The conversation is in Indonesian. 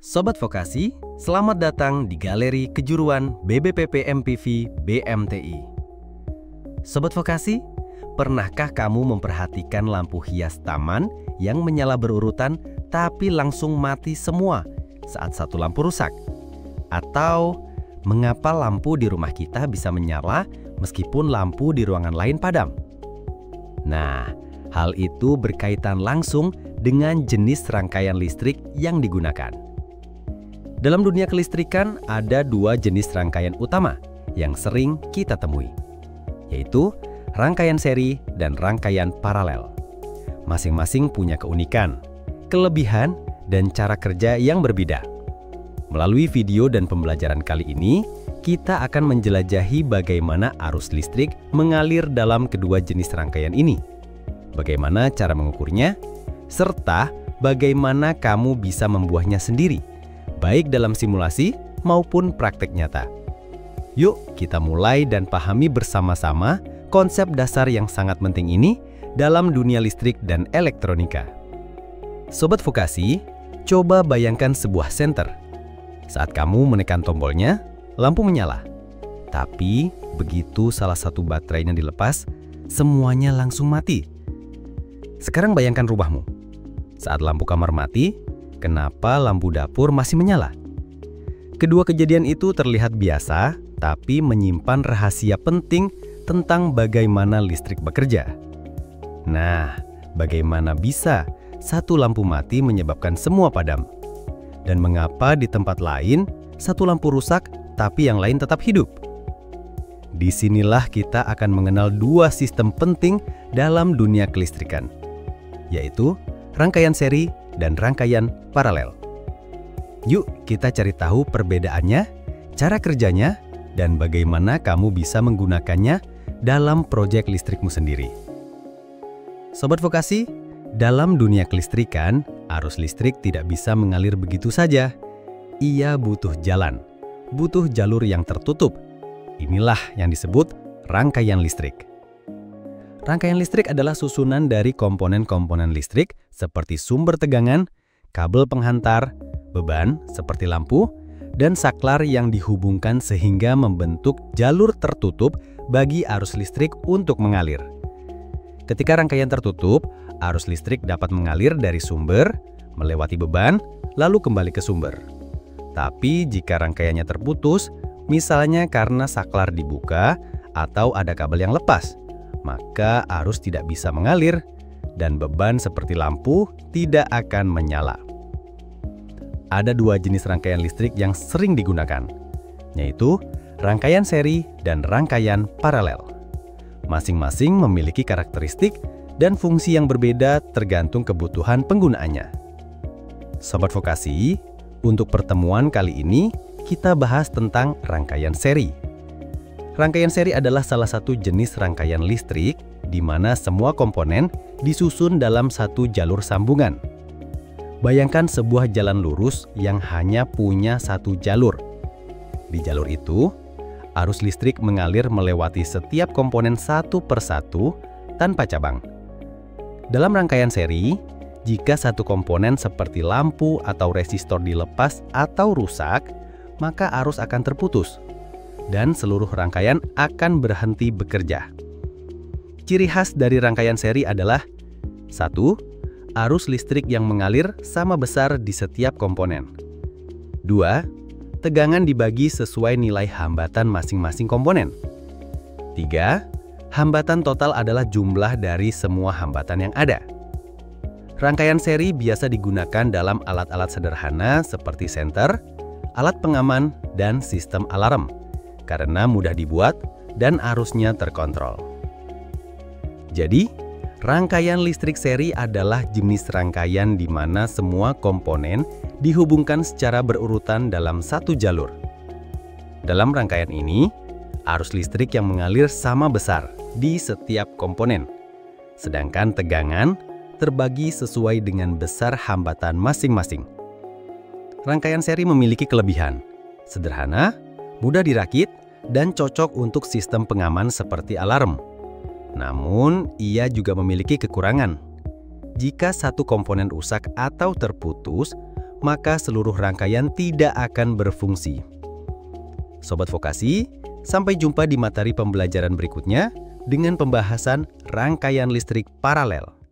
Sobat Vokasi, selamat datang di Galeri Kejuruan BBPP MPV BMTI. Sobat Vokasi, pernahkah kamu memperhatikan lampu hias taman yang menyala berurutan tapi langsung mati semua saat satu lampu rusak? Atau mengapa lampu di rumah kita bisa menyala meskipun lampu di ruangan lain padam? Nah, hal itu berkaitan langsung dengan jenis rangkaian listrik yang digunakan. Dalam dunia kelistrikan ada dua jenis rangkaian utama yang sering kita temui, yaitu rangkaian seri dan rangkaian paralel. Masing-masing punya keunikan, kelebihan, dan cara kerja yang berbeda. Melalui video dan pembelajaran kali ini, kita akan menjelajahi bagaimana arus listrik mengalir dalam kedua jenis rangkaian ini, bagaimana cara mengukurnya, serta bagaimana kamu bisa membuatnya sendiri, baik dalam simulasi maupun praktek nyata. Yuk kita mulai dan pahami bersama-sama konsep dasar yang sangat penting ini dalam dunia listrik dan elektronika. Sobat Vokasi, coba bayangkan sebuah senter. Saat kamu menekan tombolnya, lampu menyala. Tapi begitu salah satu baterainya dilepas, semuanya langsung mati. Sekarang bayangkan rumahmu. Saat lampu kamar mati, kenapa lampu dapur masih menyala? Kedua kejadian itu terlihat biasa, tapi menyimpan rahasia penting tentang bagaimana listrik bekerja. Nah, bagaimana bisa satu lampu mati menyebabkan semua padam? Dan mengapa di tempat lain satu lampu rusak, tapi yang lain tetap hidup? Disinilah kita akan mengenal dua sistem penting dalam dunia kelistrikan, yaitu rangkaian seri dan rangkaian paralel. Yuk kita cari tahu perbedaannya, cara kerjanya, dan bagaimana kamu bisa menggunakannya dalam proyek listrikmu sendiri. Sobat Vokasi, dalam dunia kelistrikan, arus listrik tidak bisa mengalir begitu saja. Ia butuh jalan, butuh jalur yang tertutup. Inilah yang disebut rangkaian listrik. Rangkaian listrik adalah susunan dari komponen-komponen listrik seperti sumber tegangan, kabel penghantar, beban seperti lampu, dan saklar yang dihubungkan sehingga membentuk jalur tertutup bagi arus listrik untuk mengalir. Ketika rangkaian tertutup, arus listrik dapat mengalir dari sumber, melewati beban, lalu kembali ke sumber. Tapi jika rangkaiannya terputus, misalnya karena saklar dibuka atau ada kabel yang lepas, maka arus tidak bisa mengalir dan beban seperti lampu tidak akan menyala. Ada dua jenis rangkaian listrik yang sering digunakan, yaitu rangkaian seri dan rangkaian paralel. Masing-masing memiliki karakteristik dan fungsi yang berbeda tergantung kebutuhan penggunaannya. Sobat Vokasi, untuk pertemuan kali ini kita bahas tentang rangkaian seri. Rangkaian seri adalah salah satu jenis rangkaian listrik di mana semua komponen disusun dalam satu jalur sambungan. Bayangkan sebuah jalan lurus yang hanya punya satu jalur. Di jalur itu, arus listrik mengalir melewati setiap komponen satu persatu tanpa cabang. Dalam rangkaian seri, jika satu komponen seperti lampu atau resistor dilepas atau rusak, maka arus akan terputus dan seluruh rangkaian akan berhenti bekerja. Ciri khas dari rangkaian seri adalah 1. Arus listrik yang mengalir sama besar di setiap komponen. 2. Tegangan dibagi sesuai nilai hambatan masing-masing komponen. 3. Hambatan total adalah jumlah dari semua hambatan yang ada. Rangkaian seri biasa digunakan dalam alat-alat sederhana seperti senter, alat pengaman, dan sistem alarm, karena mudah dibuat dan arusnya terkontrol. Jadi, rangkaian listrik seri adalah jenis rangkaian di mana semua komponen dihubungkan secara berurutan dalam satu jalur. Dalam rangkaian ini, arus listrik yang mengalir sama besar di setiap komponen, sedangkan tegangan terbagi sesuai dengan besar hambatan masing-masing. Rangkaian seri memiliki kelebihan, sederhana, mudah dirakit, dan cocok untuk sistem pengaman seperti alarm. Namun, ia juga memiliki kekurangan. Jika satu komponen rusak atau terputus, maka seluruh rangkaian tidak akan berfungsi. Sobat Vokasi, sampai jumpa di materi pembelajaran berikutnya dengan pembahasan rangkaian listrik paralel.